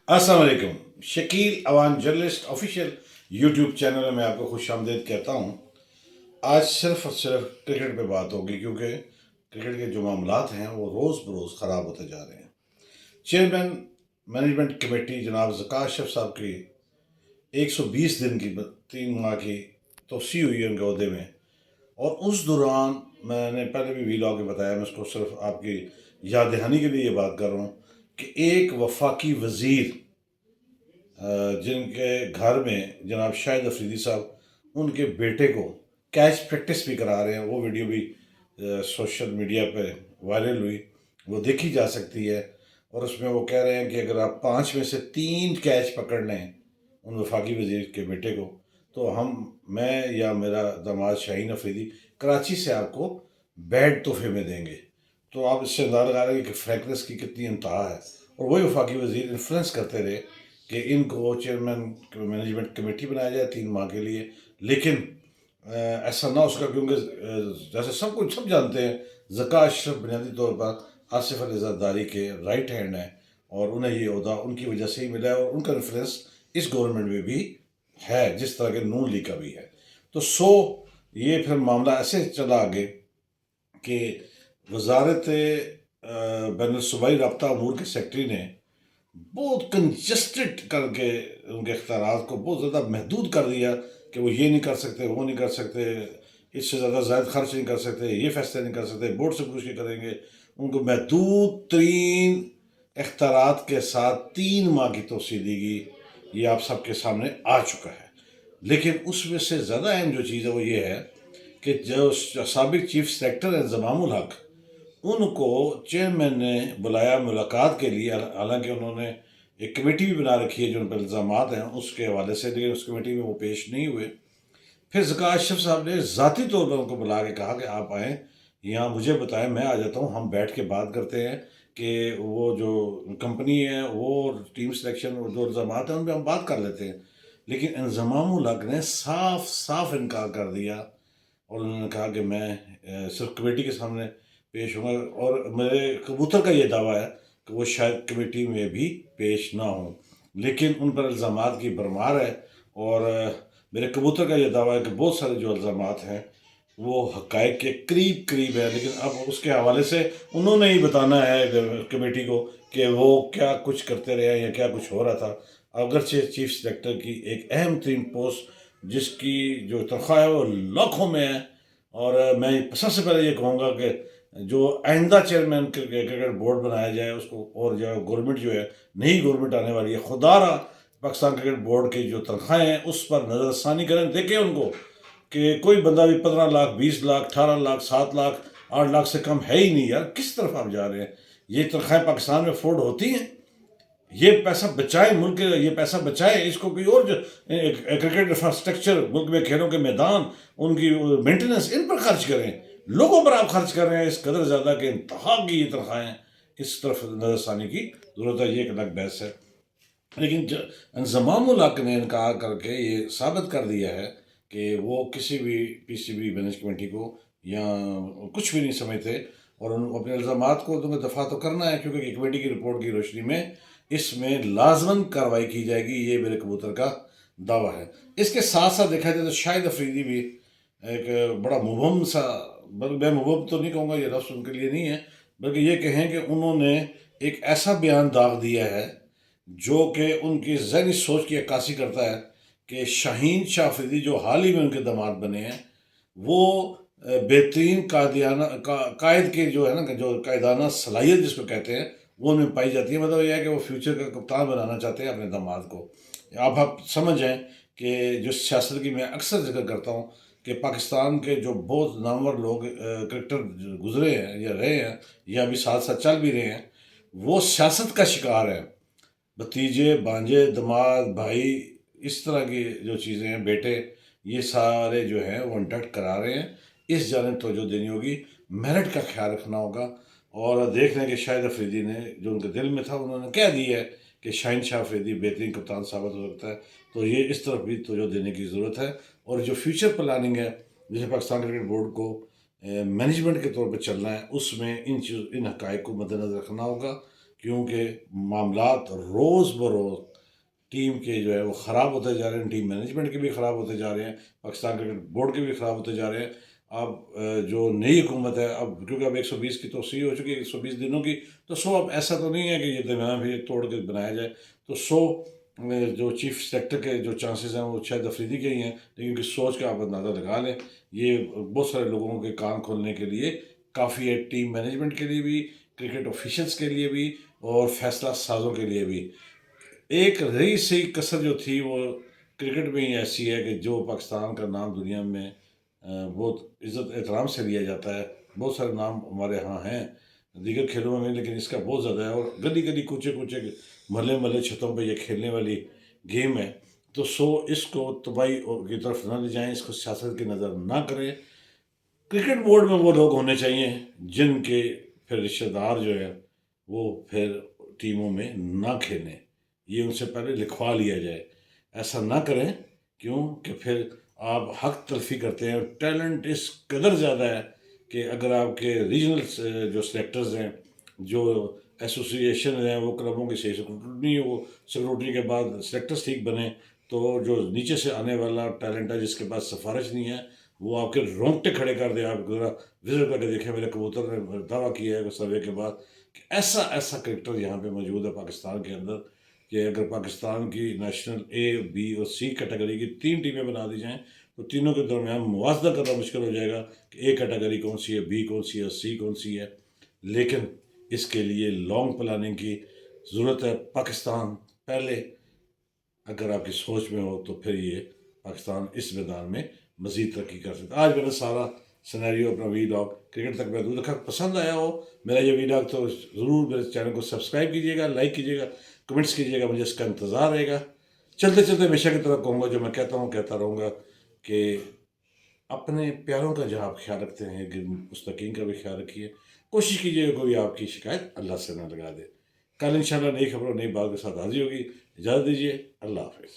अस्सलाम वालेकुम। Shakeel Awan journalist official YouTube channel में मैं आपको खुश आमदीद कहता हूँ। आज सिर्फ और सिर्फ क्रिकेट पे बात होगी क्योंकि क्रिकेट के जो मामलात हैं वो रोज़ बरोज़ ख़राब होते जा रहे हैं। चेयरमैन मैनेजमेंट कमेटी जनाब ज़का अशरफ साहब की 120 दिन की 3 माह की तोसी हुई है उनके अहदे में, और उस दौरान मैंने पहले भी वीलॉग में बताया, मैं उसको सिर्फ आपकी याद दहानी के लिए ये बात कर रहा हूँ कि एक वफाकी वज़ीर जिनके घर में जनाब शाहिद अफरीदी साहब उनके बेटे को कैच प्रैक्टिस भी करा रहे हैं, वो वीडियो भी सोशल मीडिया पे वायरल हुई, वो देखी जा सकती है। और उसमें वो कह रहे हैं कि अगर आप 5 में से 3 कैच पकड़ लें उन वफाकी वजीर के बेटे को, तो मैं या मेरा दामाद शाहीन अफरीदी कराची से आपको बैट तोहफे में देंगे। तो आप इससे अंदाज़ा लगा रहे हैं कि फ्रैंकनेस की कितनी इंतहा है। और वही वफाकी वजीर इन्फ्लुएंस करते रहे कि इनको चेयरमैन मैनेजमेंट कमेटी बनाया जाए 3 माह के लिए, लेकिन ऐसा ना उसका, क्योंकि जैसे सब कुछ सब जानते हैं ज़का अशरफ बुनियादी तौर पर आसिफ अली ज़रदारी के राइट हैंड हैं, और उन्हें ये ओहदा उनकी वजह से ही मिला है, और उनका इन्फ्लुएंस इस गवर्नमेंट में भी है जिस तरह के नून लीग का भी है। तो ये फिर मामला ऐसे चला आगे कि वजारत बैन सूबाई रब्ता अमूर के सेक्रेटरी ने बहुत कंजस्टेड करके उनके इख्तियारात को बहुत ज़्यादा महदूद कर दिया कि वो ये नहीं कर सकते, वो नहीं कर सकते, इससे ज़्यादा ज़ायद खर्च नहीं कर सकते, ये फैसले नहीं कर सकते, बोर्ड से पूछ के करेंगे। उनको महदूद तरीन इख्तियारात के साथ 3 माह की तोसी दी गई। ये आप सबके सामने आ चुका है। लेकिन उसमें से ज़्यादा अहम जो चीज़ है वो ये है कि जो साबिक चीफ सेक्रेटरी हैं ज़मामुल हक, उनको चेयरमैन ने बुलाया मुलाकात के लिए। हालांकि उन्होंने एक कमेटी भी बना रखी है जो उन पर इल्ज़ामात हैं उसके हवाले से, लेकिन उस कमेटी में वो पेश नहीं हुए। फिर ज़का अशरफ साहब ने ज़ाती तौर पर उनको बुला के कहा कि आप आएँ यहाँ, मुझे बताएं, मैं आ जाता हूँ, हम बैठ के बात करते हैं कि वो जो कंपनी है वो टीम सिलेक्शन और जो इल्ज़ामात हैं उन पर हम बात कर लेते हैं। लेकिन इंज़मामुल हक ने साफ साफ इनकार कर दिया, और उन्होंने कहा कि मैं सिर्फ कमेटी के सामने पेश होंगे, और मेरे कबूतर का ये दावा है कि वो शायद कमेटी में भी पेश ना हों। लेकिन उन पर इल्ज़ामात की भरमार है, और मेरे कबूतर का ये दावा है कि बहुत सारे जो इल्ज़ामात हैं वो हक़ाइक़ के करीब करीब है। लेकिन अब उसके हवाले से उन्होंने ही बताना है कमेटी को कि वो क्या कुछ करते रहे या क्या कुछ हो रहा था। अगरचे चीफ सेलेक्टर की एक अहम तरीन पोस्ट जिसकी जो तनख्वाह है वो लाखों में है, और मैं सबसे पहले ये कहूँगा कि जो आइंदा चेयरमैन क्रिकेट बोर्ड बनाया जाए उसको, और जो गवर्नमेंट जो है, नई गवर्नमेंट आने वाली है, खुदारा पाकिस्तान क्रिकेट बोर्ड की जो तनख्वाहें हैं उस पर नज़रसानी करें। देखें उनको कि कोई बंदा भी 15 लाख, 20 लाख, 18 लाख, 7 लाख, 8 लाख से कम है ही नहीं। यार किस तरफ आप जा रहे हैं? ये तनख्वाहें पाकिस्तान में अफोर्ड होती हैं? ये पैसा बचाए मुल्क, ये पैसा बचाए, इसको कोई और जो क्रिकेट इंफ्रास्ट्रक्चर, मुल्क में खेलों के मैदान, उनकी मेंटेनेंस, इन पर खर्च करें। लोगों पर आप खर्च कर रहे हैं इस कदर ज़्यादा कि इंतहा की ये तनख्वाहें, इस तरफ नजरसानी की ज़रूरत है। ये एक अलग बहस है। लेकिन इंज़मामुल हक ने इनकार करके ये साबित कर दिया है कि वो किसी भी पीसीबी मैनेज कमेटी को या कुछ भी नहीं समझते, और उन अपने इल्ज़ामात को तुम्हें दफ़ा तो करना है, क्योंकि कमेटी की रिपोर्ट की रोशनी में इसमें लाजमन कार्रवाई की जाएगी। ये मेरे कबूतर का दावा है। इसके साथ साथ देखा जाए तो शाहिद अफरीदी भी एक बड़ा मुबहम सा, बल्कि मैं मुबहम तो नहीं कहूँगा, ये लफ्ज़ उनके लिए नहीं है, बल्कि ये कहें कि उन्होंने एक ऐसा बयान दाग दिया है जो कि उनकी ज़हनी सोच की अक्कासी करता है कि शाहीन शाह अफरीदी जो हाल ही में उनके दामाद बने हैं वो बेहतरीन कायद के जो है ना, जो कायदाना सलाहियत जिसको कहते हैं वो उनमें पाई जाती है। मतलब यह है कि वो फ्यूचर का कप्तान बनाना चाहते हैं अपने दामाद को। आप समझ जाएं कि जो सियासत की मैं अक्सर जिक्र करता हूँ कि पाकिस्तान के जो बहुत नामवर लोग क्रिकेटर गुजरे हैं या रहे हैं या अभी साथ साथ चल भी रहे हैं, वो सियासत का शिकार है। भतीजे, भांजे, दामाद, भाई, इस तरह की जो चीज़ें हैं, बेटे, ये सारे जो हैं वो इंटैक्ट करा रहे हैं। इस जानिब तवज्जो देनी होगी, मेरिट का ख्याल रखना होगा, और देख लें कि शाहिद अफरीदी ने जो उनके दिल में था उन्होंने कह दिया है कि शाहीन शाह अफरीदी बेहतरीन कप्तान साबित हो सकता है। तो ये इस तरफ भी तवज्जो देने की ज़रूरत है। और जो फ्यूचर प्लानिंग है, जैसे पाकिस्तान क्रिकेट बोर्ड को मैनेजमेंट के तौर पर चलना है, उसमें इन हक़ाइक़ को मद्देनज़र रखना होगा। کیونکہ معاملات روز بروز ٹیم کے جو ہے وہ خراب ہوتے جا رہے ہیں، ٹیم مینجمنٹ کے بھی خراب ہوتے جا رہے ہیں، پاکستان کرکٹ بورڈ کے بھی خراب ہوتے جا رہے ہیں۔ اب جو نئی حکومت ہے، اب کیونکہ اب 120 کی توسیع ہو چکی ہے، 120 دنوں کی، تو 100 اب ایسا تو نہیں ہے کہ یہ درمیان بھی توڑ کے بنایا جائے، تو 100 جو چیف سلیکٹر کے جو چانسز ہیں وہ شاید افریدی کے ہی ہیں، لیکن ان کی سوچ کا آپ اندازہ لگا لیں، یہ بہت سارے لوگوں کے کان کھولنے کے لیے کافی ہے، ٹیم مینجمنٹ کے لیے بھی، کرکٹ آفیشلس کے لیے بھی، اور فیصلہ سازوں کے لیے بھی۔ ایک رہی سی کسر جو تھی وہ کرکٹ میں ہی ایسی ہے کہ جو پاکستان کا نام دنیا میں بہت عزت احترام سے لیا جاتا ہے، بہت سارے نام ہمارے ہاں ہیں دیگر کھیلوں میں نہیں، لیکن اس کا بہت زیادہ ہے، اور گلی گلی کوچے کوچے محلے محلے چھتوں پہ یہ کھیلنے والی گیم ہے، تو اس کو تباہی کی طرف نہ لے جائیں، اس کو سیاست کی نظر نہ کریں۔ کرکٹ بورڈ میں وہ لوگ ہونے چاہیے جن کے پھر رشتہ دار جو ہے وہ پھر ٹیموں میں نہ کھیلیں، یہ ان سے پہلے لکھوا لیا جائے، ایسا نہ کریں، کیوں کہ پھر آپ حق تلفی کرتے ہیں۔ ٹیلنٹ اس قدر زیادہ ہے کہ اگر آپ کے ریجنل جو سلیکٹرز ہیں، جو ایسوسیشن ہیں، وہ کلبوں کی صحیح سیکورٹی وہ سیکورٹی کے بعد سلیکٹرز ٹھیک بنے، تو جو نیچے سے آنے والا ٹیلنٹ ہے جس کے پاس سفارش نہیں ہے، وہ آپ کے رونگٹے کھڑے کر دے۔ آپ ذرا وزٹ کر کے دیکھیں، میرے کبوتر نے دعویٰ کیا ہے سروے کے بعد کہ ایسا کرکٹر یہاں پہ موجود ہے پاکستان کے اندر، کہ اگر پاکستان کی نیشنل اے بی اور سی کیٹیگری کی 3 ٹیمیں بنا دی جائیں تو تینوں کے درمیان موازنہ کرنا مشکل ہو جائے گا کہ اے کیٹیگری کون سی ہے، بی کون سی ہے، سی کون سی ہے۔ لیکن اس کے لیے لانگ پلاننگ کی ضرورت ہے۔ پاکستان پہلے اگر آپ کی سوچ میں ہو تو پھر یہ پاکستان اس میدان میں مزید ترقی کر سکتا ہے۔ آج میں نے سارا سینیریو اپنا ویلاگ کرکٹ تک محدود رکھا۔ پسند آیا ہو میرا یہ ویلاگ تو ضرور میرے چینل کو سبسکرائب کیجیے گا، لائک کیجیے گا، کمنٹس کیجیے گا، مجھے اس کا انتظار رہے گا۔ چلتے چلتے ہمیشہ کی طرح کہوں گا جو میں کہتا ہوں کہتا رہوں گا کہ اپنے پیاروں کا جہاں آپ خیال رکھتے ہیں مستقین کا بھی خیال رکھیے، کوشش کیجیے گا کوئی آپ کی شکایت اللہ سے نہ لگا دے۔ کل انشاءاللہ نئی خبروں نئی بات کے ساتھ حاضر ہوگی۔ اجازت دیجیے، اللہ حافظ۔